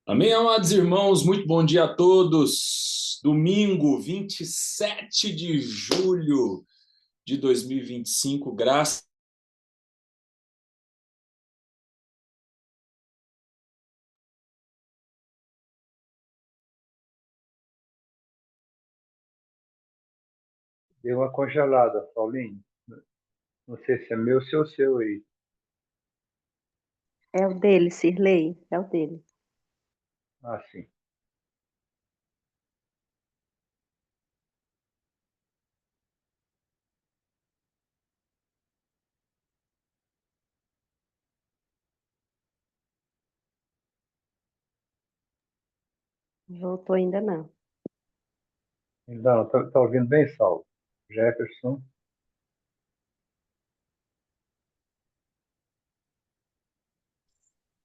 Amém, amados irmãos, muito bom dia a todos. Domingo, 27 de julho de 2025, graças. Deu uma congelada, Paulinho. Não sei se é meu ou se é o seu aí. É o dele, Cirlei, é o dele. Ah, sim. Voltou ainda não. Não, tá ouvindo bem, Saulo? Jefferson.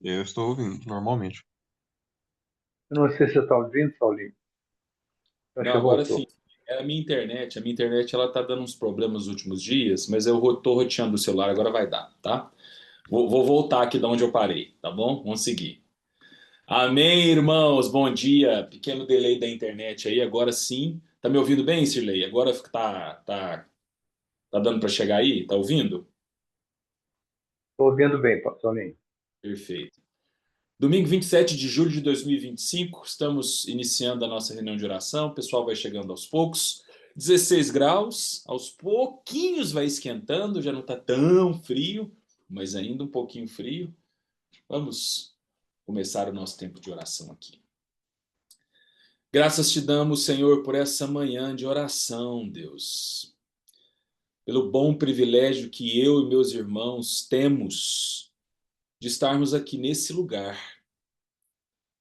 Eu estou ouvindo, normalmente. Eu não sei se você está ouvindo, Saulinho. Acho Não, que agora sim. voltou. É a minha internet. A minha internet ela tá dando uns problemas nos últimos dias, mas eu tô roteando o celular, agora vai dar, tá? Vou voltar aqui de onde eu parei, tá bom? Vamos seguir. Amém, irmãos, bom dia. Pequeno delay da internet aí, agora sim. Tá me ouvindo bem, Cirlei? Agora tá dando para chegar aí? Tá ouvindo? Estou ouvindo bem, Saulinho. Perfeito. Domingo 27 de julho de 2025, estamos iniciando a nossa reunião de oração. O pessoal vai chegando aos poucos. 16 graus, aos pouquinhos vai esquentando, já não está tão frio, mas ainda um pouquinho frio. Vamos começar o nosso tempo de oração aqui. Graças te damos, Senhor, por essa manhã de oração, Deus. Pelo bom privilégio que eu e meus irmãos temos de estarmos aqui nesse lugar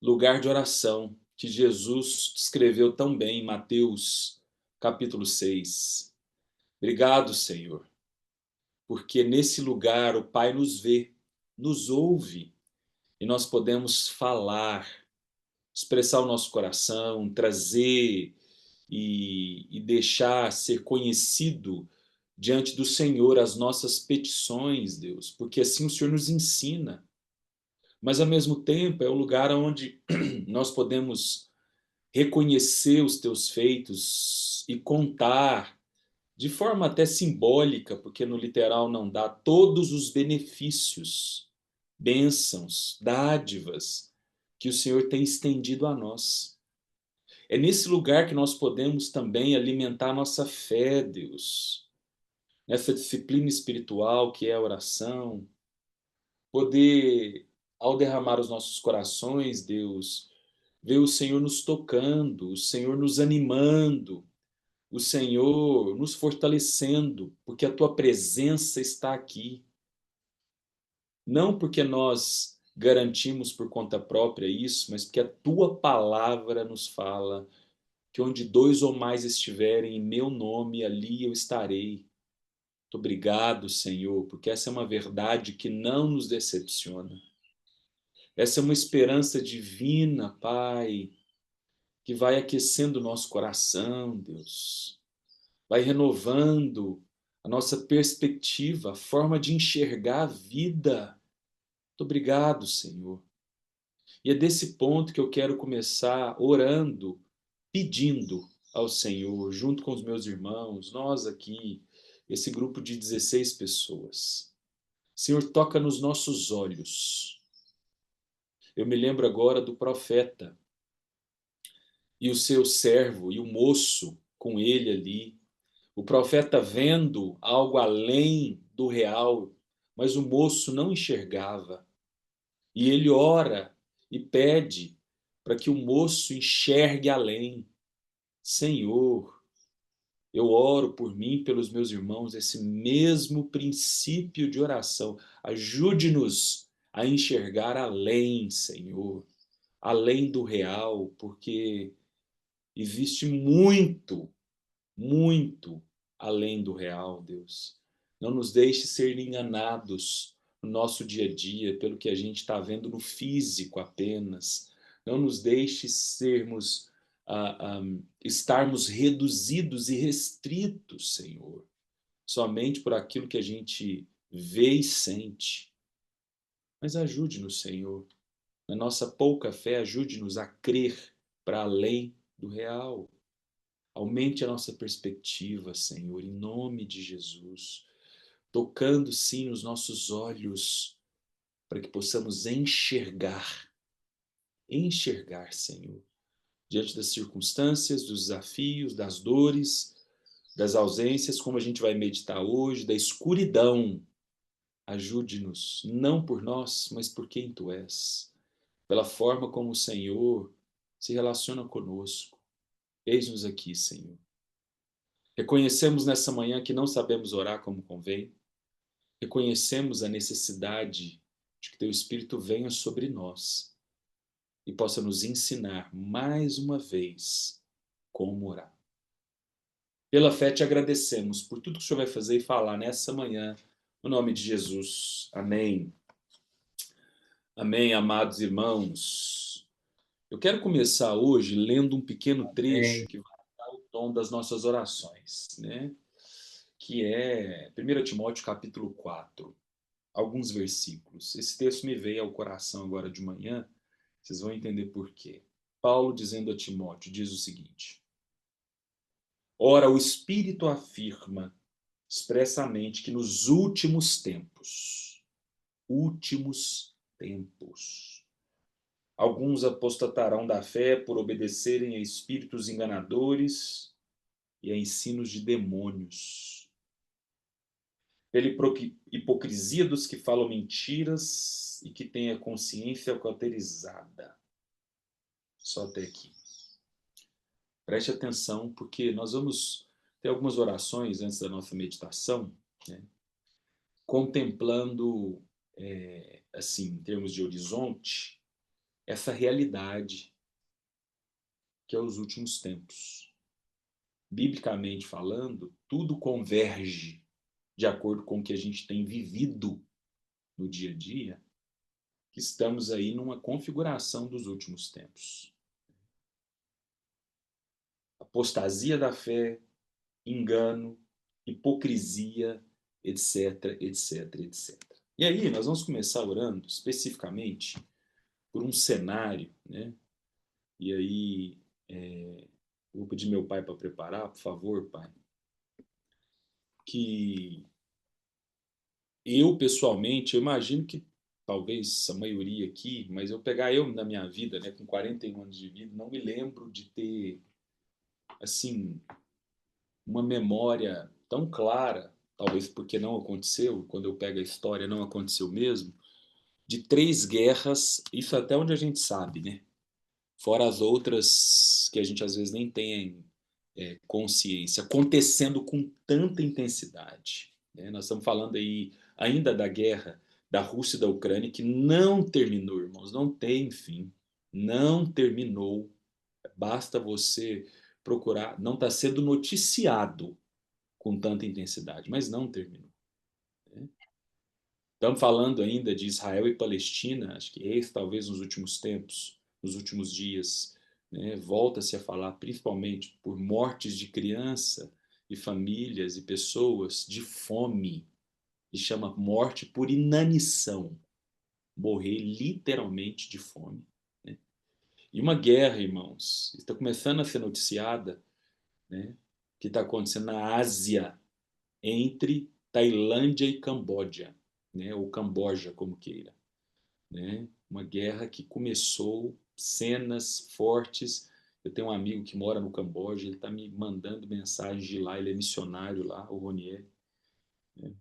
de oração que Jesus descreveu tão bem em Mateus, capítulo 6. Obrigado, Senhor, porque nesse lugar o Pai nos vê, nos ouve e nós podemos falar, expressar o nosso coração, trazer e deixar ser conhecido diante do Senhor as nossas petições, Deus, porque assim o Senhor nos ensina. Mas ao mesmo tempo é um lugar onde nós podemos reconhecer os teus feitos e contar de forma até simbólica, porque no literal não dá, todos os benefícios, bênçãos, dádivas que o Senhor tem estendido a nós. É nesse lugar que nós podemos também alimentar a nossa fé, Deus, nessa disciplina espiritual que é a oração, poder, ao derramar os nossos corações, Deus, ver o Senhor nos tocando, o Senhor nos animando, o Senhor nos fortalecendo, porque a tua presença está aqui. Não porque nós garantimos por conta própria isso, mas porque a tua palavra nos fala que onde dois ou mais estiverem em meu nome, ali eu estarei. Muito obrigado, Senhor, porque essa é uma verdade que não nos decepciona. Essa é uma esperança divina, Pai, que vai aquecendo o nosso coração, Deus. Vai renovando a nossa perspectiva, a forma de enxergar a vida. Muito obrigado, Senhor. E é desse ponto que eu quero começar orando, pedindo ao Senhor, junto com os meus irmãos, nós aqui, esse grupo de 16 pessoas. Senhor, toca nos nossos olhos. Eu me lembro agora do profeta e o seu servo e o moço com ele ali. O profeta vendo algo além do real, mas o moço não enxergava. E ele ora e pede para que o moço enxergue além. Senhor, eu oro por mim e pelos meus irmãos esse mesmo princípio de oração. Ajude-nos a enxergar além, Senhor, além do real, porque existe muito, muito além do real, Deus. Não nos deixe ser enganados no nosso dia a dia pelo que a gente está vendo no físico apenas. Não nos deixe estarmos reduzidos e restritos, Senhor, somente por aquilo que a gente vê e sente. Mas ajude-nos, Senhor, Na nossa pouca fé, ajude-nos a crer para além do real. Aumente a nossa perspectiva, Senhor, em nome de Jesus. Tocando, sim, nos nossos olhos, para que possamos enxergar, Senhor, diante das circunstâncias, dos desafios, das dores, das ausências, como a gente vai meditar hoje, da escuridão. Ajude-nos, não por nós, mas por quem Tu és, pela forma como o Senhor se relaciona conosco. Eis-nos aqui, Senhor. Reconhecemos nessa manhã que não sabemos orar como convém. Reconhecemos a necessidade de que Teu Espírito venha sobre nós e possa nos ensinar mais uma vez como orar. Pela fé te agradecemos por tudo que o Senhor vai fazer e falar nessa manhã, no nome de Jesus. Amém. Amém, amados irmãos. Eu quero começar hoje lendo um pequeno trecho Amém. que vai dar o tom das nossas orações, né? Que é 1 Timóteo capítulo 4, alguns versículos. Esse texto me veio ao coração agora de manhã, vocês vão entender por quê. Paulo dizendo a Timóteo, diz o seguinte: Ora, o Espírito afirma expressamente que nos últimos tempos, alguns apostatarão da fé por obedecerem a espíritos enganadores e a ensinos de demônios, pela hipocrisia dos que falam mentiras e que têm a consciência cauterizada. Só até aqui. Preste atenção, porque nós vamos ter algumas orações antes da nossa meditação, né, contemplando, assim, em termos de horizonte, essa realidade que é os últimos tempos. Biblicamente falando, tudo converge de acordo com o que a gente tem vivido no dia a dia, que estamos aí numa configuração dos últimos tempos. Apostasia da fé, engano, hipocrisia, etc, etc, etc. E aí nós vamos começar orando especificamente por um cenário, né? E aí vou pedir meu pai para preparar, por favor, pai, que eu pessoalmente, eu imagino que talvez a maioria aqui, mas eu pegar eu na minha vida, né, com 41 anos de vida, não me lembro de ter, assim, uma memória tão clara, talvez porque não aconteceu, quando eu pego a história não aconteceu mesmo, de 3 guerras, isso até onde a gente sabe, né? Fora as outras que a gente às vezes nem tem consciência, acontecendo com tanta intensidade, né? Nós estamos falando aí ainda da guerra da Rússia e da Ucrânia, que não terminou, irmãos, não tem fim, não terminou. Basta você procurar, não está sendo noticiado com tanta intensidade, mas não terminou, né? Estamos falando ainda de Israel e Palestina, acho que esse talvez nos últimos tempos, nos últimos dias, né, volta-se a falar principalmente por mortes de criança e famílias e pessoas de fome, e chama morte por inanição, morrer literalmente de fome, né? E uma guerra, irmãos, está começando a ser noticiada, né, que está acontecendo na Ásia, entre Tailândia e Camboja, né, ou Camboja, como queira, né? Uma guerra que começou, cenas fortes. Eu tenho um amigo que mora no Camboja, ele está me mandando mensagens de lá, ele é missionário lá, o Ronier, né?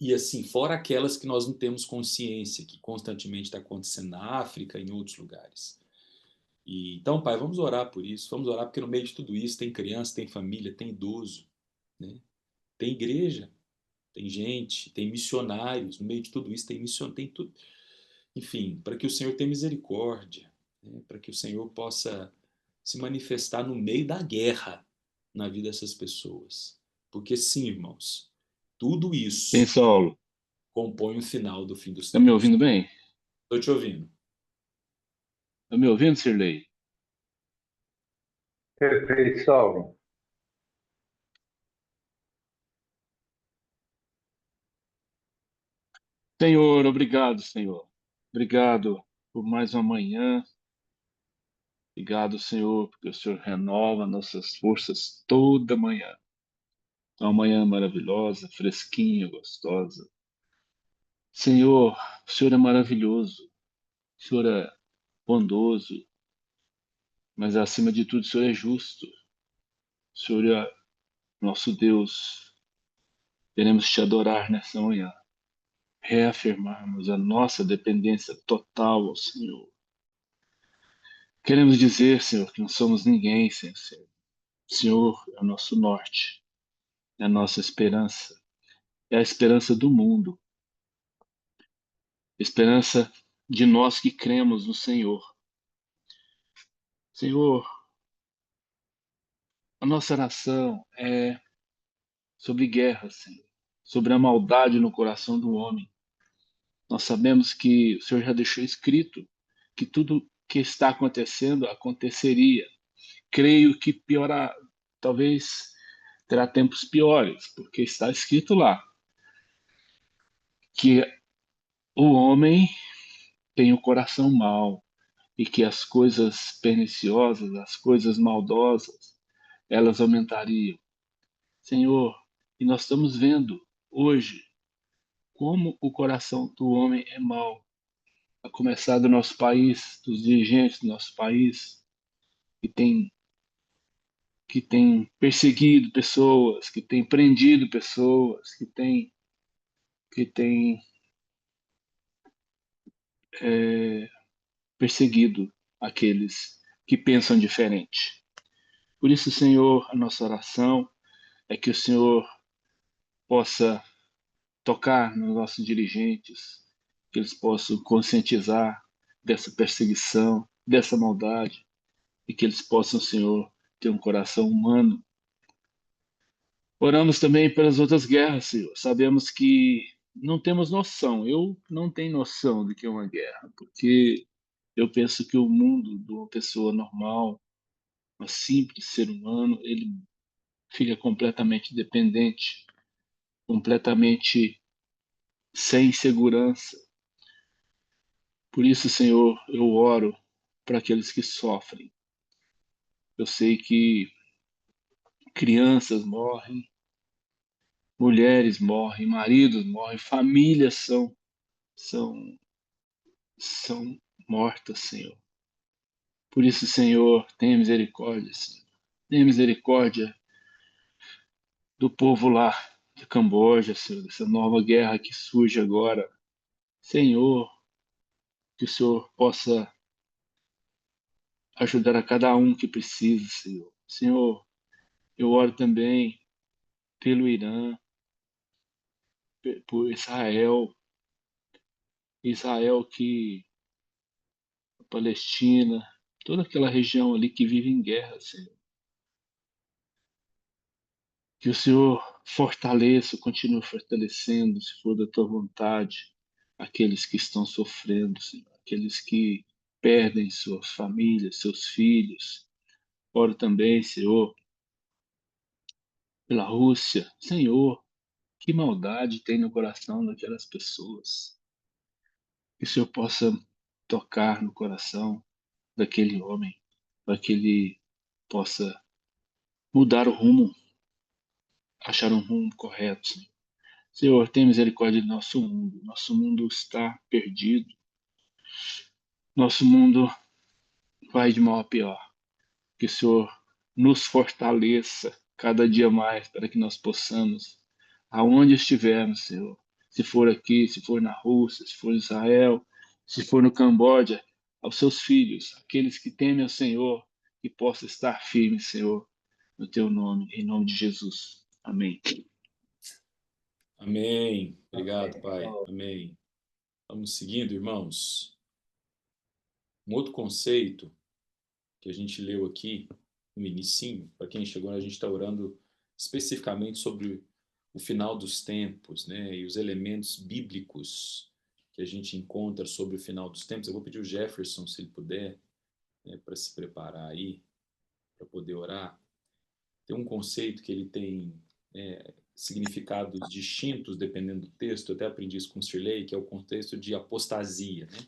E assim, fora aquelas que nós não temos consciência, que constantemente está acontecendo na África e em outros lugares. E, então, pai, vamos orar por isso, vamos orar porque no meio de tudo isso tem criança, tem família, tem idoso, né? Tem igreja, tem gente, tem missionários, no meio de tudo isso tem missionário, tem tudo. Enfim, para que o Senhor tenha misericórdia, né? Para que o Senhor possa se manifestar no meio da guerra na vida dessas pessoas. Porque sim, irmãos, tudo Bem, isso Saulo, compõe o final do fim dos tá me tempos. ouvindo bem? Estou te ouvindo. Tá me ouvindo, Sirlei? Perfeito, Saulo. Senhor, obrigado, Senhor. Obrigado por mais uma manhã. Obrigado, Senhor, porque o Senhor renova nossas forças toda manhã. Uma manhã maravilhosa, fresquinha, gostosa. Senhor, o Senhor é maravilhoso, o Senhor é bondoso, mas acima de tudo o Senhor é justo. O Senhor é nosso Deus. Queremos te adorar nessa manhã, reafirmarmos a nossa dependência total ao Senhor. Queremos dizer, Senhor, que não somos ninguém sem o Senhor. O Senhor é o nosso norte, é a nossa esperança, é a esperança do mundo, esperança de nós que cremos no Senhor. Senhor, a nossa oração é sobre guerra, Senhor, sobre a maldade no coração do homem. Nós sabemos que o Senhor já deixou escrito que tudo que está acontecendo aconteceria. Creio que piorará, talvez terá tempos piores, porque está escrito lá que o homem tem o coração mau e que as coisas perniciosas, as coisas maldosas, elas aumentariam. Senhor, e nós estamos vendo hoje como o coração do homem é mau, a começar do nosso país, dos dirigentes do nosso país, que tem perseguido pessoas, que tem prendido pessoas, que tem perseguido aqueles que pensam diferente. Por isso, Senhor, a nossa oração é que o Senhor possa tocar nos nossos dirigentes, que eles possam conscientizar dessa perseguição, dessa maldade, e que eles possam, Senhor, ter um coração humano. Oramos também pelas outras guerras, Senhor. Sabemos que não temos noção, eu não tenho noção do que é uma guerra, porque eu penso que o mundo de uma pessoa normal, um simples ser humano, ele fica completamente dependente, completamente sem segurança. Por isso, Senhor, eu oro para aqueles que sofrem. Eu sei que crianças morrem, mulheres morrem, maridos morrem, famílias são, são mortas, Senhor. Por isso, Senhor, tenha misericórdia, Senhor. Tenha misericórdia do povo lá de Camboja, Senhor, dessa nova guerra que surge agora. Senhor, que o Senhor possa ajudar a cada um que precisa, Senhor. Senhor, eu oro também pelo Irã, por Israel, Israel que a Palestina, toda aquela região ali que vive em guerra, Senhor. Que o Senhor fortaleça, continue fortalecendo, se for da tua vontade, aqueles que estão sofrendo, Senhor, aqueles que perdem suas famílias, seus filhos. Oro também, Senhor, pela Rússia. Senhor, que maldade tem no coração daquelas pessoas. Que o Senhor possa tocar no coração daquele homem, para que ele possa mudar o rumo, achar um rumo correto, Senhor. Senhor, tem misericórdia do nosso mundo. Nosso mundo está perdido. Nosso mundo vai de mal a pior. Que o Senhor nos fortaleça cada dia mais para que nós possamos, aonde estivermos, Senhor, se for aqui, se for na Rússia, se for em Israel, se for no Camboja, aos seus filhos, aqueles que temem ao Senhor, que possa estar firme, Senhor, no teu nome, em nome de Jesus. Amém. Amém. Obrigado, Pai. Amém. Vamos seguindo, irmãos. Um outro conceito que a gente leu aqui no inicinho, para quem chegou, a gente está orando especificamente sobre o final dos tempos, né, e os elementos bíblicos que a gente encontra sobre o final dos tempos. Eu vou pedir o Jefferson, se ele puder, né, para se preparar aí, para poder orar. Tem um conceito que ele tem significados distintos dependendo do texto. Eu até aprendi isso com o Sirley, que é o contexto de apostasia, né?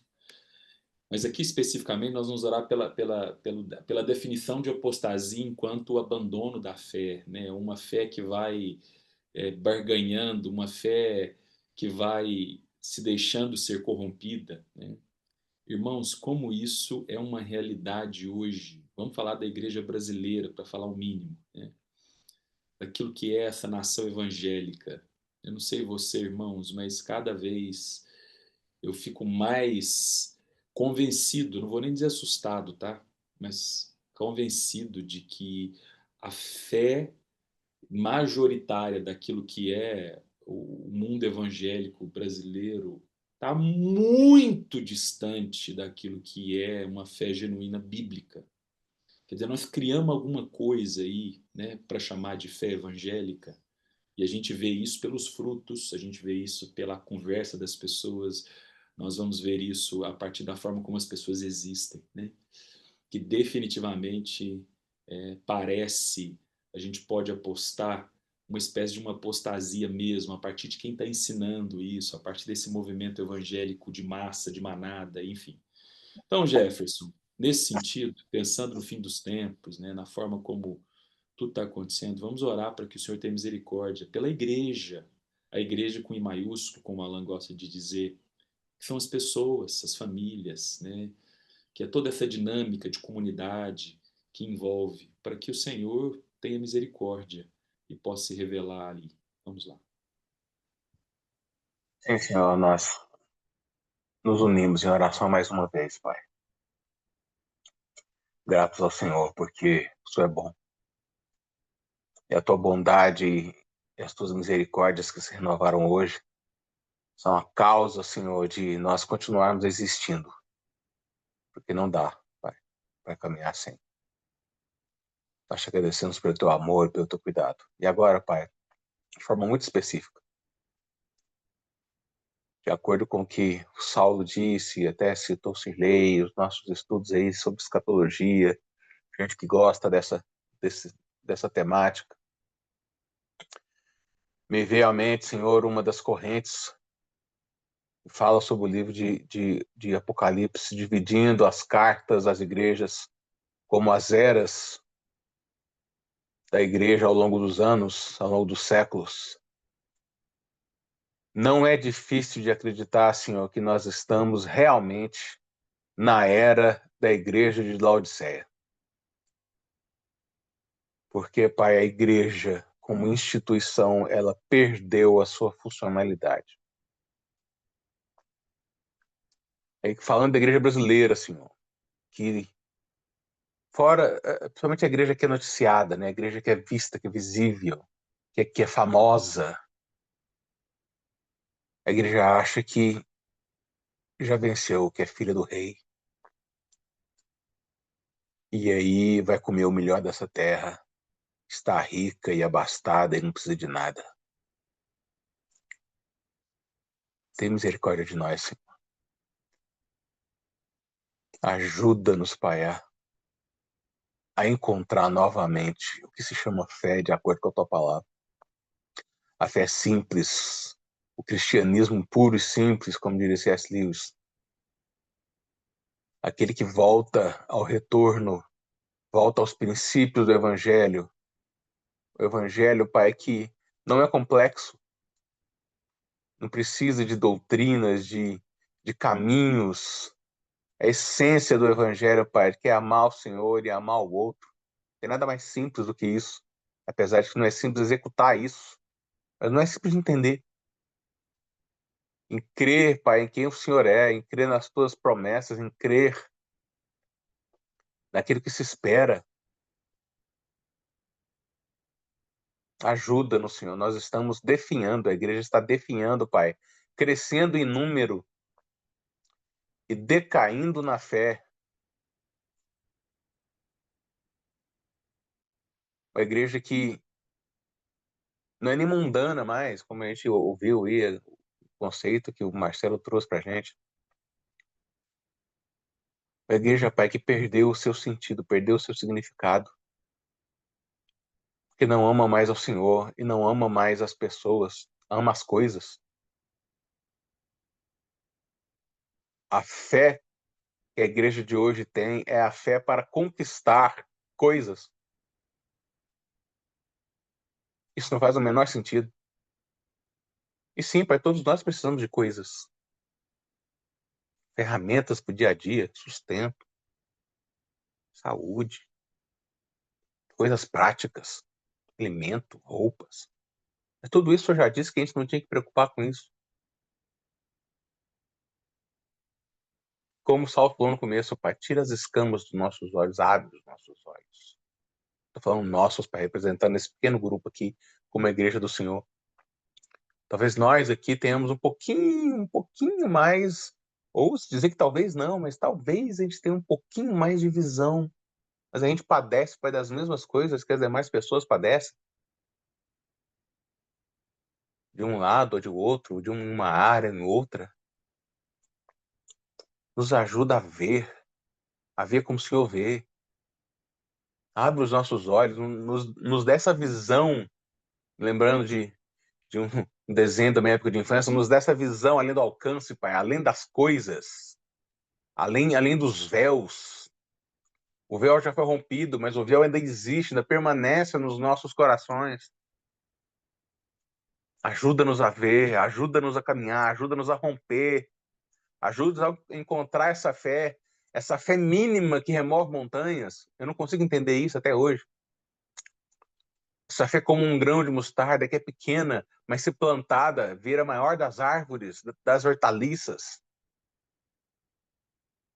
Mas aqui especificamente nós vamos orar pela definição de apostasia enquanto abandono da fé, né? Uma fé que vai barganhando, uma fé que vai se deixando ser corrompida, né? Irmãos, como isso é uma realidade hoje. Vamos falar da igreja brasileira, para falar o mínimo, né? Daquilo que é essa nação evangélica. Eu não sei você, irmãos, mas cada vez eu fico mais convencido, não vou nem dizer assustado, tá? Mas convencido de que a fé majoritária daquilo que é o mundo evangélico brasileiro está muito distante daquilo que é uma fé genuína bíblica. Quer dizer, nós criamos alguma coisa aí, né, para chamar de fé evangélica, e a gente vê isso pelos frutos, a gente vê isso pela conversa das pessoas, nós vamos ver isso a partir da forma como as pessoas existem, né? Que definitivamente parece, a gente pode apostar uma espécie de uma apostasia mesmo, a partir de quem está ensinando isso, a partir desse movimento evangélico de massa, de manada, enfim. Então, Jefferson, nesse sentido, pensando no fim dos tempos, né, na forma como tudo está acontecendo, vamos orar para que o Senhor tenha misericórdia pela igreja, a igreja com I maiúsculo, como Alan gosta de dizer, que são as pessoas, as famílias, né, que é toda essa dinâmica de comunidade que envolve, para que o Senhor tenha misericórdia e possa se revelar ali. Vamos lá. Sim, Senhor, nós nos unimos em oração mais uma vez, Pai. Gratos ao Senhor, porque o Senhor é bom. E a tua bondade e as tuas misericórdias que se renovaram hoje são a causa, Senhor, de nós continuarmos existindo. Porque não dá, Pai, para caminhar sem. Nós te agradecemos pelo teu amor, pelo teu cuidado. E agora, Pai, de forma muito específica, de acordo com o que o Saulo disse, até citou Sirlei, os nossos estudos aí sobre escatologia, gente que gosta dessa temática. Me veio à mente, Senhor, uma das correntes que fala sobre o livro de Apocalipse, dividindo as cartas às igrejas como as eras da igreja ao longo dos anos, ao longo dos séculos. Não é difícil de acreditar, Senhor, que nós estamos realmente na era da igreja de Laodiceia. Porque, Pai, a igreja, como instituição, ela perdeu a sua funcionalidade. Falando da igreja brasileira, Senhor, que fora, principalmente a igreja que é noticiada, né? A igreja que é vista, que é visível, que é famosa, a igreja acha que já venceu, que é filha do rei. E aí vai comer o melhor dessa terra, está rica e abastada e não precisa de nada. Tem misericórdia de nós, Senhor. Ajuda-nos, Pai, a encontrar novamente o que se chama fé, de acordo com a tua palavra. A fé simples, o cristianismo puro e simples, como diria C.S. Lewis. Aquele que volta ao retorno, volta aos princípios do Evangelho. O Evangelho, Pai, que não é complexo, não precisa de doutrinas, de caminhos. A essência do Evangelho, Pai, que é amar o Senhor e amar o outro. Tem nada mais simples do que isso, apesar de que não é simples executar isso, mas não é simples de entender. Em crer, Pai, em quem o Senhor é, em crer nas tuas promessas, em crer naquilo que se espera. Ajuda-nos, Senhor. Nós estamos definhando, a igreja está definhando, Pai, crescendo em número e decaindo na fé. Uma igreja que não é nem mundana mais, como a gente ouviu aí, o conceito que o Marcelo trouxe para a gente. Uma igreja, Pai, que perdeu o seu sentido, perdeu o seu significado. Que não ama mais ao Senhor e não ama mais as pessoas, ama as coisas. A fé que a igreja de hoje tem é a fé para conquistar coisas. Isso não faz o menor sentido. E sim, pai, todos nós precisamos de coisas. Ferramentas para o dia a dia, sustento, saúde, coisas práticas, alimento, roupas. Mas tudo isso eu já disse que a gente não tinha que preocupar com isso. Como o Saulo falou no começo, pai, tira as escamas dos nossos olhos, abre os nossos olhos. Estou falando nossos, pai, representando esse pequeno grupo aqui, como a igreja do Senhor. Talvez nós aqui tenhamos um pouquinho mais, ou se dizer que talvez não, mas talvez a gente tenha um pouquinho mais de visão. Mas a gente padece, pai, das mesmas coisas que as demais pessoas padecem. De um lado ou de outro, de uma área em outra. Nos ajuda a ver como o Senhor vê. Abre os nossos olhos, nos dá essa visão, lembrando de um desenho da minha época de infância, nos dá essa visão além do alcance, pai, além das coisas, além dos véus. O véu já foi rompido, mas o véu ainda existe, ainda permanece nos nossos corações. Ajuda-nos a ver, ajuda-nos a caminhar, ajuda-nos a romper, ajuda-nos a encontrar essa fé mínima que remove montanhas. Eu não consigo entender isso até hoje. Essa fé como um grão de mostarda que é pequena, mas se plantada, vira a maior das árvores, das hortaliças.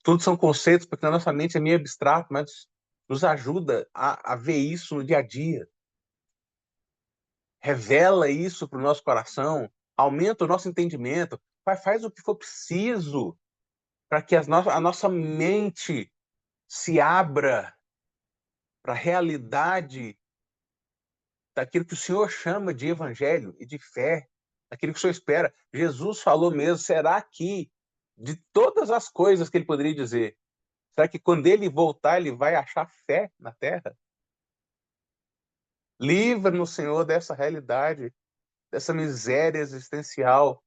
Tudo são conceitos, porque na nossa mente é meio abstrato, mas nos ajuda a ver isso no dia a dia. Revela isso para o nosso coração, aumenta o nosso entendimento, faz o que for preciso para que a nossa mente se abra para a realidade daquilo que o Senhor chama de evangelho e de fé, daquilo que o Senhor espera. Jesus falou mesmo, será que, de todas as coisas que ele poderia dizer, será que quando ele voltar, ele vai achar fé na terra? Livra-nos, Senhor, dessa realidade, dessa miséria existencial.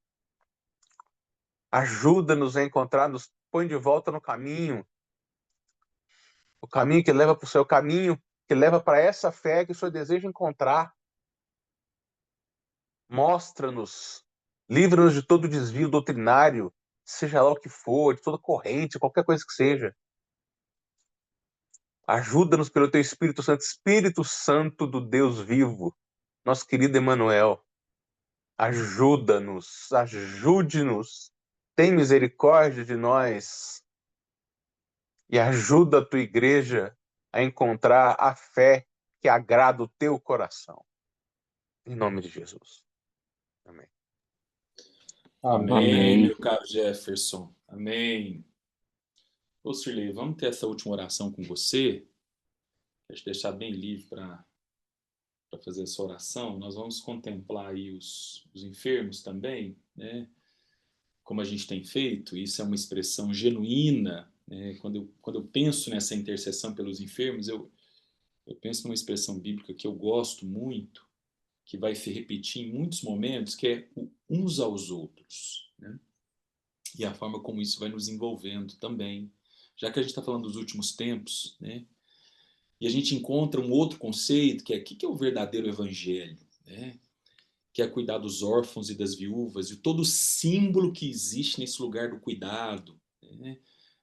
Ajuda-nos a encontrar, nos põe de volta no caminho. O caminho que leva para o céu, o caminho que leva para essa fé que o Senhor deseja encontrar. Mostra-nos, livra-nos de todo desvio doutrinário, seja lá o que for, de toda corrente, qualquer coisa que seja. Ajuda-nos pelo teu Espírito Santo do Deus vivo, nosso querido Emmanuel. Ajuda-nos, ajude-nos, tem misericórdia de nós e ajuda a tua igreja a encontrar a fé que agrada o teu coração. Em nome de Jesus. Amém. Amém, Amém. meu caro Jefferson. Amém. Ô, Sirlei, vamos ter essa última oração com você. Quero te deixar bem livre para fazer essa oração. Nós vamos contemplar aí os enfermos também, né? Como a gente tem feito. Isso é uma expressão genuína, né? Quando eu penso nessa intercessão pelos enfermos, eu penso numa expressão bíblica que eu gosto muito, que vai se repetir em muitos momentos, que é o uns aos outros, né? E a forma como isso vai nos envolvendo também. Já que a gente está falando dos últimos tempos, né? E a gente encontra um outro conceito, que é o que é o verdadeiro evangelho, né? Que é cuidar dos órfãos e das viúvas, e todo o símbolo que existe nesse lugar do cuidado, né?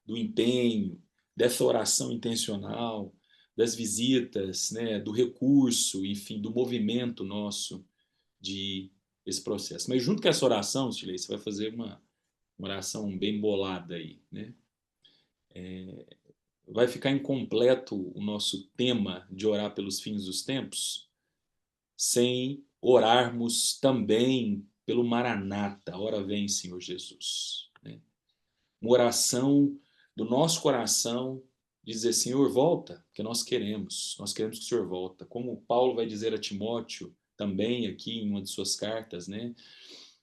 Do empenho, dessa oração intencional, das visitas, né? Do recurso, enfim, do movimento nosso de esse processo. Mas junto com essa oração, Silei, você vai fazer uma oração bem bolada aí, né? Vai ficar incompleto o nosso tema de orar pelos fins dos tempos sem orarmos também pelo Maranata, ora vem, Senhor Jesus, né? Uma oração do nosso coração, dizer, Senhor, volta, porque nós queremos que o Senhor volta. Como Paulo vai dizer a Timóteo, também aqui em uma de suas cartas, né?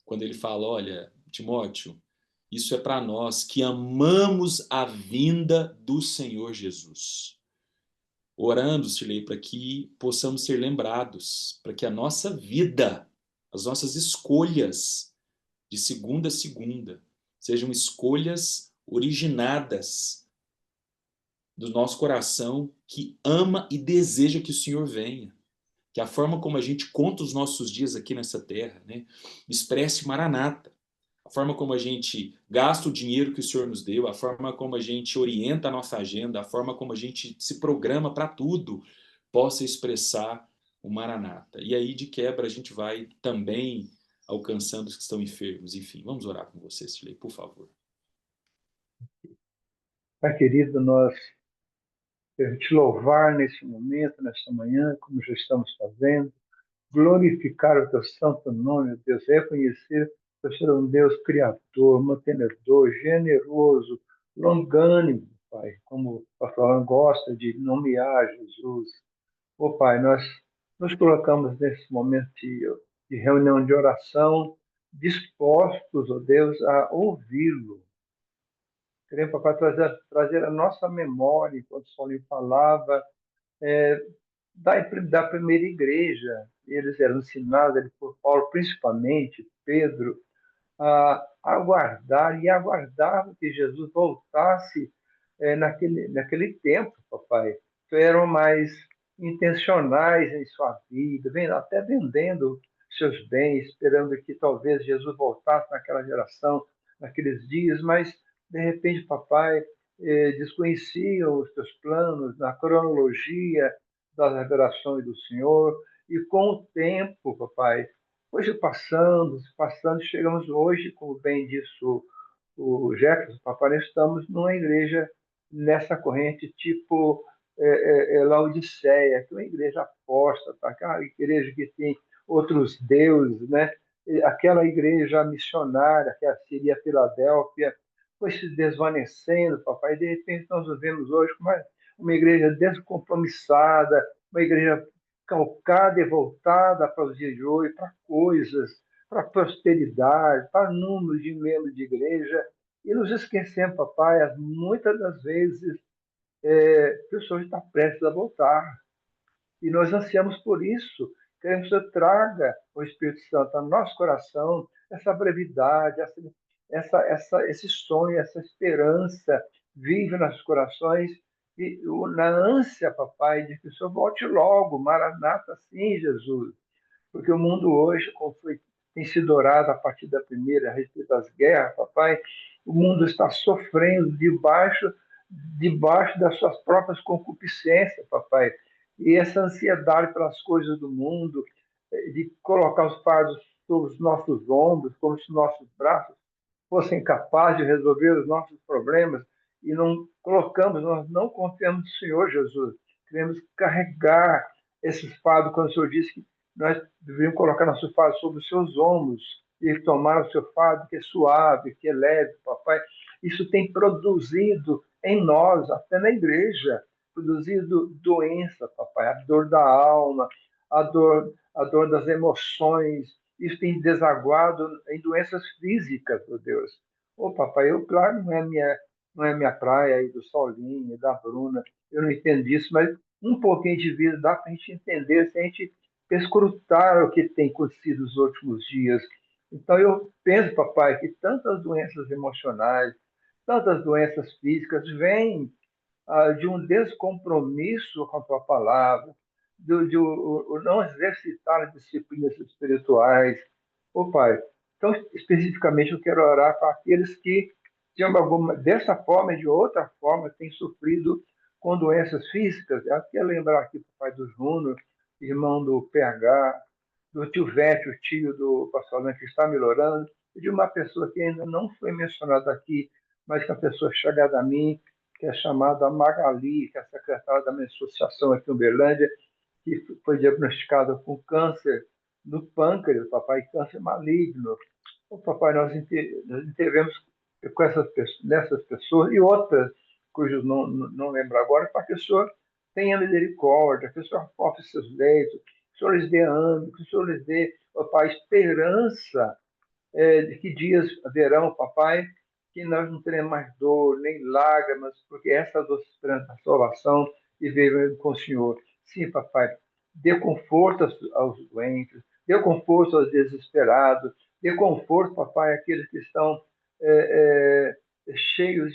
Quando ele fala, olha, Timóteo, isso é para nós que amamos a vinda do Senhor Jesus. Orando, Sirlei, para que possamos ser lembrados, para que a nossa vida, as nossas escolhas de segunda a segunda, sejam escolhas originadas do nosso coração que ama e deseja que o Senhor venha. Que a forma como a gente conta os nossos dias aqui nessa terra, né, expresse Maranata. A forma como a gente gasta o dinheiro que o Senhor nos deu, a forma como a gente orienta a nossa agenda, a forma como a gente se programa para tudo, possa expressar o Maranata. E aí, de quebra, a gente vai também alcançando os que estão enfermos. Enfim, vamos orar com você, Silei, por favor. Pai querido, nós queremos te louvar nesse momento, nesta manhã, como já estamos fazendo, glorificar o teu santo nome, Deus, reconhecer que o Senhor é um Deus criador, mantenedor, generoso, longânimo, Pai, como o pastor Alan gosta de nomear Jesus. Ô Pai, nós nos colocamos nesse momento de reunião de oração, dispostos, ó Deus, a ouvi-lo. Queremos, papai, trazer a nossa memória, enquanto o Paulo falava, da primeira igreja. Eles eram ensinados ali por Paulo, principalmente Pedro, a aguardar e aguardavam que Jesus voltasse naquele tempo, papai. Então, eram mais intencionais em sua vida, até vendendo seus bens, esperando que talvez Jesus voltasse naquela geração, naqueles dias, mas de repente, papai, desconheciam os teus planos na cronologia das revelações do Senhor, e com o tempo, papai, hoje passando, chegamos hoje, como bem disse o Jefferson, papai, nós estamos numa igreja nessa corrente tipo Laodiceia, que é uma igreja apóstata, aquela igreja que tem outros deuses, né? Aquela igreja missionária, que seria a Filadélfia, foi se desvanecendo, papai, e de repente nós vivemos hoje uma igreja descompromissada, uma igreja calcada e voltada para os dias de hoje, para coisas, para prosperidade, para números de membros de igreja, e nos esquecemos, papai, muitas das vezes que o Senhor está prestes a voltar. E nós ansiamos por isso. Queremos que o Senhor traga o Espírito Santo ao nosso coração, essa brevidade, esse sonho, essa esperança vive nos nossos corações, e na ânsia, papai, de que o Senhor volte logo, Maranata, sim, Jesus. Porque o mundo hoje, como tem sido orado a partir da primeira, a respeito das guerras, papai, o mundo está sofrendo debaixo das suas próprias concupiscências, papai. E essa ansiedade pelas coisas do mundo, de colocar os fardos sobre os nossos ombros, como se nossos braços fossem capazes de resolver os nossos problemas, e não colocamos, nós não confiamos no Senhor Jesus. Queremos carregar esses fardos, quando o Senhor disse que nós deveríamos colocar nosso fardo sobre os seus ombros e tomar o seu fardo, que é suave, que é leve, papai. Isso tem produzido em nós, até na igreja, produzido doença, papai, a dor da alma, a dor das emoções. Isso tem desaguado em doenças físicas, meu Deus. Ô, papai, claro, não é minha praia aí do Solinho, da Bruna, eu não entendo isso, mas um pouquinho de vida dá para a gente entender se a gente escrutar o que tem acontecido nos últimos dias. Então, eu penso, papai, que tantas doenças emocionais, tantas doenças físicas vêm de um descompromisso com a tua palavra, de o não exercitar disciplinas espirituais. Ô, Pai, então, especificamente, eu quero orar para aqueles que, dessa forma e de outra forma, têm sofrido com doenças físicas. Eu quero lembrar aqui, Pai, do Júnior, irmão do PH, do tio Vete, o tio do pastor Alan, que está melhorando, e de uma pessoa que ainda não foi mencionada aqui, mas que é uma pessoa chegada a mim, que é chamada Magali, que é a secretária da minha associação aqui em Uberlândia, que foi diagnosticada com câncer no pâncreas, papai, câncer maligno. O papai, nós intervemos com nessas pessoas e outras, cujos não lembro agora, para que o Senhor tenha misericórdia, que o Senhor possa seus leitos, que o Senhor lhes dê ânimo, que o Senhor lhes dê, papai, esperança de que dias haverão, papai, que nós não teremos mais dor, nem lágrimas, porque essa doce esperança da salvação e veio com o Senhor. Sim, papai, dê conforto aos doentes, dê conforto aos desesperados, dê conforto, papai, àqueles que estão cheios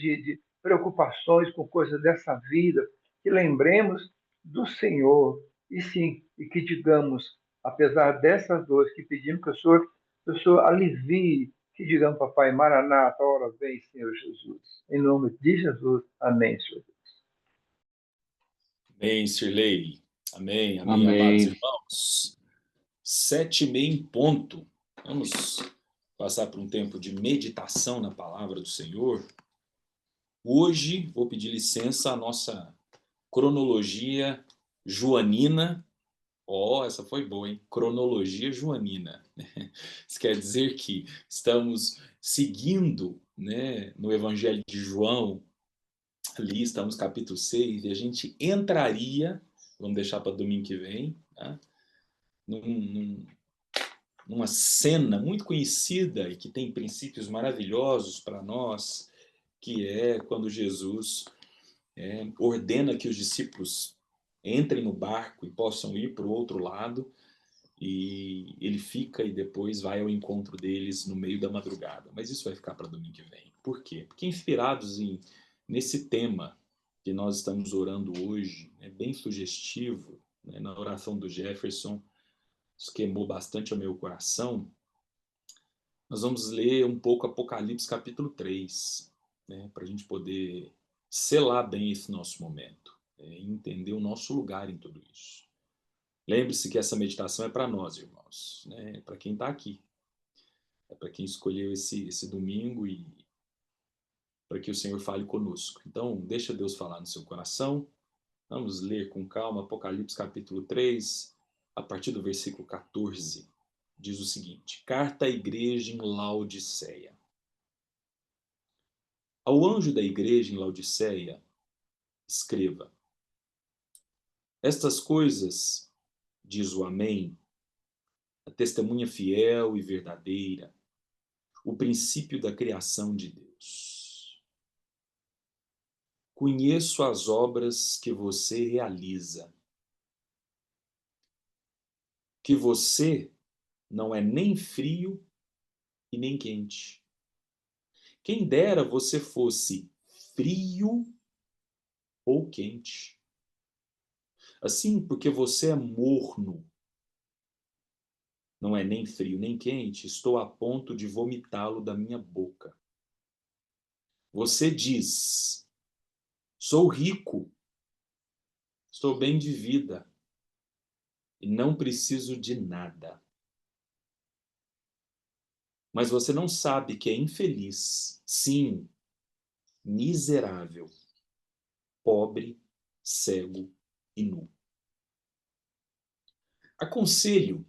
preocupações com coisas dessa vida, que lembremos do Senhor, e sim, e que digamos, apesar dessas dores, que pedimos que o Senhor alivie, que digamos, papai, Maranata, ora vem, Senhor Jesus. Em nome de Jesus, amém, Senhor. Amém, Sirlei. Amém, amém, amados Amém. irmãos. 7h30 em ponto. Vamos passar por um tempo de meditação na palavra do Senhor. Hoje vou pedir licença à nossa cronologia joanina. Essa foi boa, hein? Cronologia joanina. Isso quer dizer que estamos seguindo, né, no Evangelho de João, ali estamos no capítulo 6, e a gente entraria, vamos deixar para domingo que vem, tá? Numa cena muito conhecida e que tem princípios maravilhosos para nós, que é quando Jesus ordena que os discípulos entrem no barco e possam ir para o outro lado, e ele fica e depois vai ao encontro deles no meio da madrugada. Mas isso vai ficar para domingo que vem. Por quê? Porque inspirados nesse tema que nós estamos orando hoje, é bem sugestivo, né, na oração do Jefferson, isso queimou bastante o meu coração. Nós vamos ler um pouco Apocalipse capítulo 3, né, para a gente poder selar bem esse nosso momento, e entender o nosso lugar em tudo isso. Lembre-se que essa meditação é para nós, irmãos, né? Para quem está aqui. É para quem escolheu esse domingo e para que o Senhor fale conosco. Então, deixa Deus falar no seu coração. Vamos ler com calma Apocalipse capítulo 3, a partir do versículo 14. Diz o seguinte: Carta à igreja em Laodiceia. Ao anjo da igreja em Laodiceia, escreva: Estas coisas, diz o Amém, a testemunha fiel e verdadeira, o princípio da criação de Deus. Conheço as obras que você realiza, que você não é nem frio e nem quente. Quem dera você fosse frio ou quente. Assim, porque você é morno, não é nem frio nem quente, estou a ponto de vomitá-lo da minha boca. Você diz: sou rico, estou bem de vida e não preciso de nada. Mas você não sabe que é infeliz, sim, miserável, pobre, cego e nu. Aconselho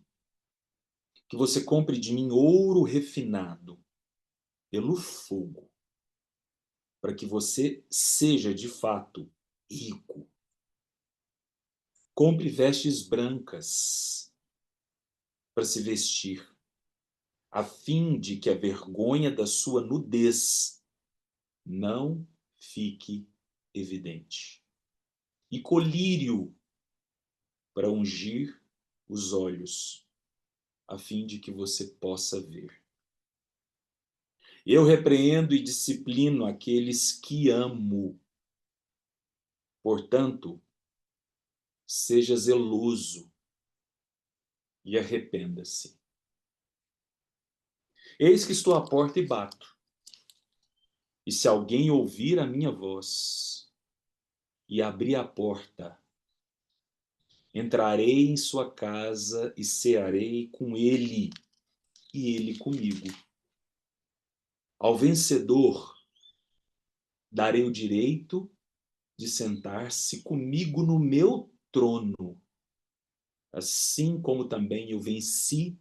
que você compre de mim ouro refinado pelo fogo, para que você seja de fato rico. Compre vestes brancas para se vestir, a fim de que a vergonha da sua nudez não fique evidente. E colírio para ungir os olhos, a fim de que você possa ver. Eu repreendo e disciplino aqueles que amo. Portanto, seja zeloso e arrependa-se. Eis que estou à porta e bato. E se alguém ouvir a minha voz e abrir a porta, entrarei em sua casa e cearei com ele e ele comigo. Ao vencedor, darei o direito de sentar-se comigo no meu trono, assim como também eu venci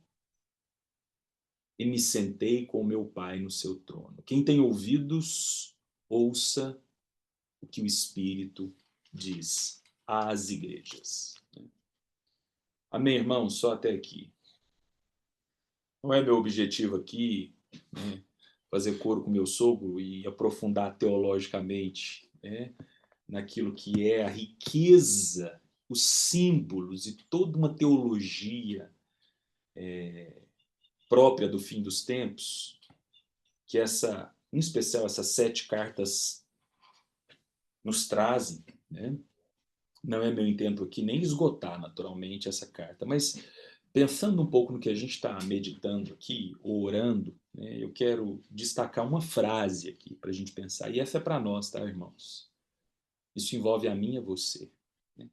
e me sentei com meu Pai no seu trono. Quem tem ouvidos, ouça o que o Espírito diz às igrejas. Amém, irmão? Só até aqui. Não é meu objetivo aqui, né, fazer coro com meu sogro e aprofundar teologicamente, né, naquilo que é a riqueza, os símbolos e toda uma teologia própria do fim dos tempos, que em especial essas 7 cartas nos trazem, né? Não é meu intento aqui nem esgotar naturalmente essa carta, mas pensando um pouco no que a gente está meditando aqui, ou orando, né, eu quero destacar uma frase aqui para a gente pensar, e essa é para nós, tá, irmãos? Isso envolve a mim e a você, né?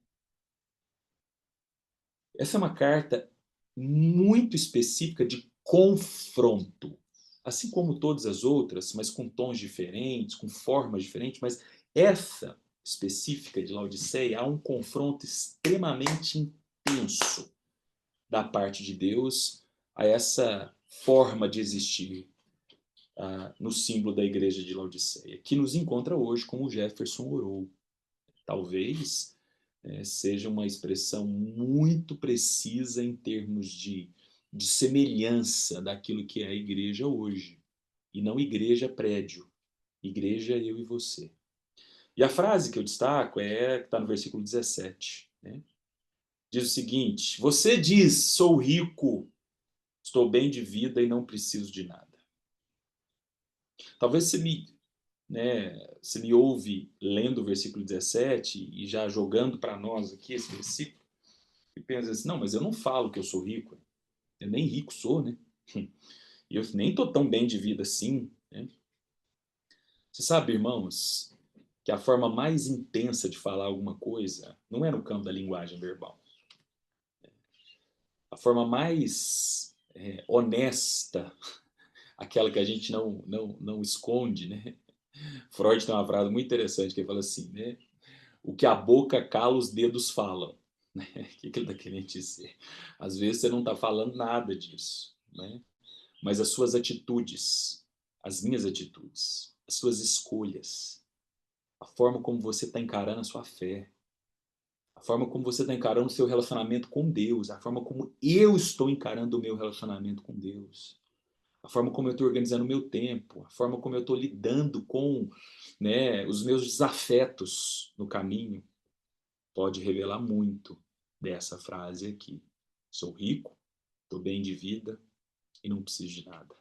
Essa é uma carta muito específica de confronto, assim como todas as outras, mas com tons diferentes, com formas diferentes, mas essa específica de Laodiceia há um confronto extremamente intenso da parte de Deus a essa forma de existir no símbolo da igreja de Laodiceia, que nos encontra hoje como o Jefferson orou. Talvez seja uma expressão muito precisa em termos de semelhança daquilo que é a igreja hoje. E não igreja prédio, igreja eu e você. E a frase que eu destaco que está no versículo 17. Né? Diz o seguinte: você diz, sou rico, estou bem de vida e não preciso de nada. Talvez você me ouve lendo o versículo 17 e já jogando para nós aqui esse versículo, e pensa assim, não, mas eu não falo que eu sou rico, eu nem rico sou, né? E eu nem estou tão bem de vida assim, né? Você sabe, irmãos, que a forma mais intensa de falar alguma coisa não é no campo da linguagem verbal. A forma mais honesta, aquela que a gente não esconde, né? Freud tem uma frase muito interessante que ele fala assim, né? O que a boca cala, os dedos falam. Né? O que ele está querendo dizer? Às vezes você não está falando nada disso, né? Mas as suas atitudes, as minhas atitudes, as suas escolhas, a forma como você está encarando a sua fé, a forma como você está encarando o seu relacionamento com Deus, a forma como eu estou encarando o meu relacionamento com Deus, a forma como eu estou organizando o meu tempo, a forma como eu estou lidando com, né, os meus desafetos no caminho, pode revelar muito dessa frase aqui. Sou rico, estou bem de vida e não preciso de nada.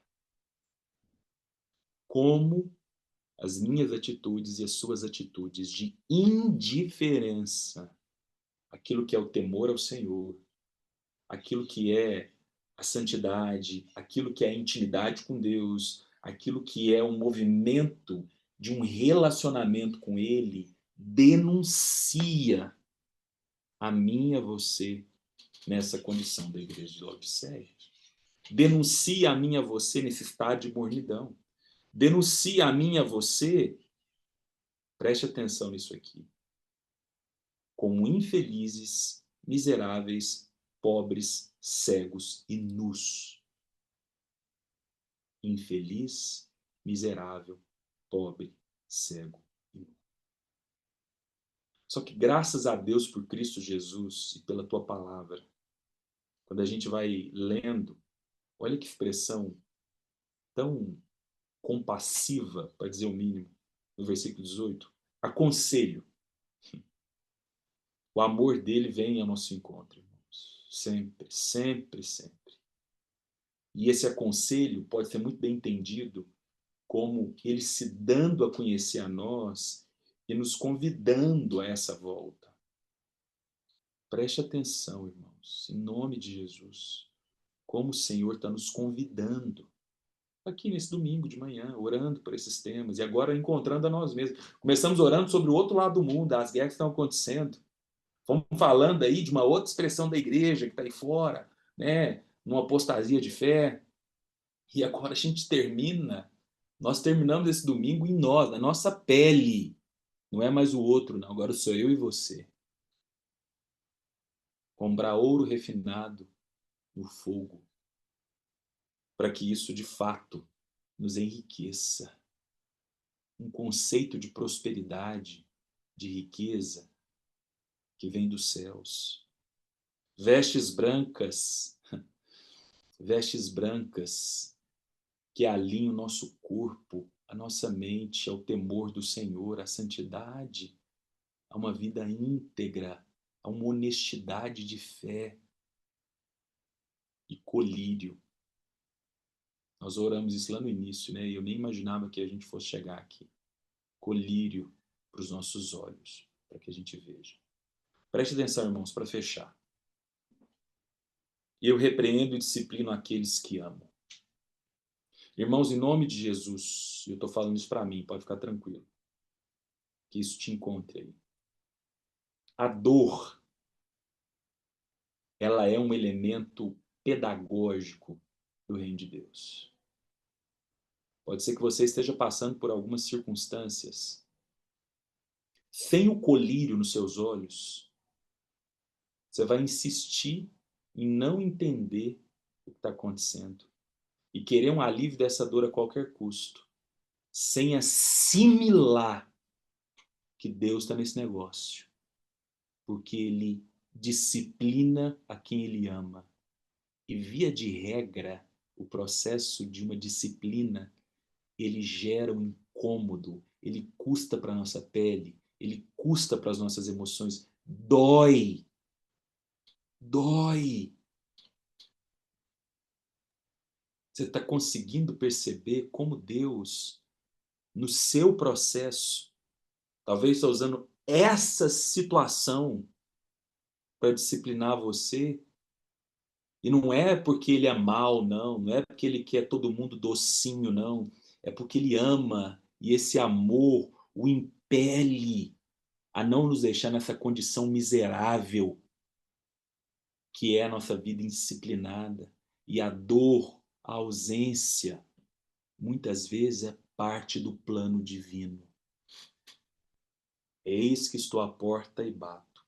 Como as minhas atitudes e as suas atitudes de indiferença, aquilo que é o temor ao Senhor, aquilo que é a santidade, aquilo que é a intimidade com Deus, aquilo que é um movimento de um relacionamento com Ele, denuncia a mim e a você nessa condição da igreja de Laodiceia. Denuncia a mim e a você nesse estado de mornidão. Denuncia a mim e a você, preste atenção nisso aqui, como infelizes, miseráveis, pobres, cegos e nus. Infeliz, miserável, pobre, cego e nu. Só que graças a Deus por Cristo Jesus e pela tua palavra, quando a gente vai lendo, olha que expressão tão compassiva, para dizer o mínimo, no versículo 18. Aconselho. O amor dele vem ao nosso encontro, irmãos. Sempre, sempre, sempre. E esse aconselho pode ser muito bem entendido como ele se dando a conhecer a nós e nos convidando a essa volta. Preste atenção, irmãos, em nome de Jesus, como o Senhor está nos convidando aqui nesse domingo de manhã, orando por esses temas e agora encontrando a nós mesmos. Começamos orando sobre o outro lado do mundo, as guerras que estão acontecendo. Vamos falando aí de uma outra expressão da igreja que está aí fora, né? Numa apostasia de fé. E agora a gente nós terminamos esse domingo em nós, na nossa pele. Não é mais o outro, não. Agora sou eu e você. Comprar ouro refinado no fogo, para que isso de fato nos enriqueça. Um conceito de prosperidade, de riqueza, que vem dos céus. Vestes brancas, vestes brancas que alinham o nosso corpo, a nossa mente ao temor do Senhor, à santidade, a uma vida íntegra, a uma honestidade de fé e colírio. Nós oramos isso lá no início, né? E eu nem imaginava que a gente fosse chegar aqui. Colírio, para os nossos olhos, para que a gente veja. Preste atenção, irmãos, para fechar. Eu repreendo e disciplino aqueles que amo. Irmãos, em nome de Jesus, eu estou falando isso para mim, pode ficar tranquilo. Que isso te encontre aí. A dor, ela é um elemento pedagógico do reino de Deus. Pode ser que você esteja passando por algumas circunstâncias. Sem o colírio nos seus olhos, você vai insistir em não entender o que está acontecendo e querer um alívio dessa dor a qualquer custo, sem assimilar que Deus está nesse negócio, porque Ele disciplina a quem Ele ama. E, via de regra, o processo de uma disciplina, ele gera um incômodo, ele custa para a nossa pele, ele custa para as nossas emoções, dói. Dói. Você está conseguindo perceber como Deus, no seu processo, talvez está usando essa situação para disciplinar você? E não é porque ele é mau, não. Não é porque ele quer todo mundo docinho, não. É porque ele ama e esse amor o impele a não nos deixar nessa condição miserável que é a nossa vida indisciplinada. E a dor, a ausência, muitas vezes é parte do plano divino. Eis que estou à porta e bato.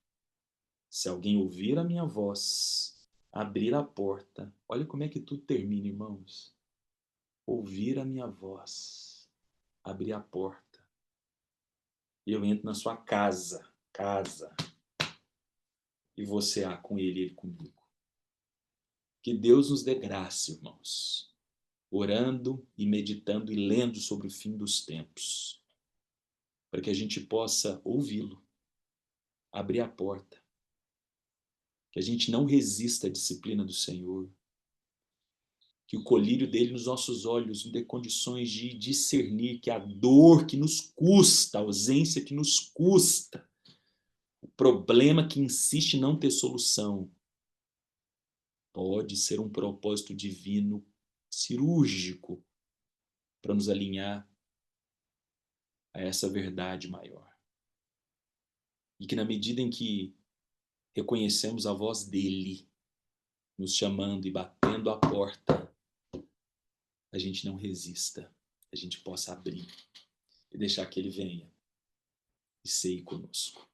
Se alguém ouvir a minha voz, abrir a porta. Olha como é que tudo termina, irmãos. Ouvir a minha voz, abrir a porta. Eu entro na sua casa, e você com ele, ele comigo. Que Deus nos dê graça, irmãos, orando e meditando e lendo sobre o fim dos tempos, para que a gente possa ouvi-lo, abrir a porta, que a gente não resista à disciplina do Senhor, que o colírio dele nos nossos olhos nos dê condições de discernir que a dor que nos custa, a ausência que nos custa, o problema que insiste em não ter solução, pode ser um propósito divino cirúrgico para nos alinhar a essa verdade maior. E que na medida em que reconhecemos a voz dele, nos chamando e batendo a porta, a gente não resista, a gente possa abrir e deixar que ele venha e ceie conosco.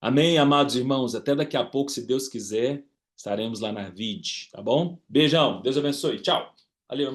Amém, amados irmãos? Até daqui a pouco, se Deus quiser, estaremos lá na VID, tá bom? Beijão, Deus abençoe, tchau! Valeu.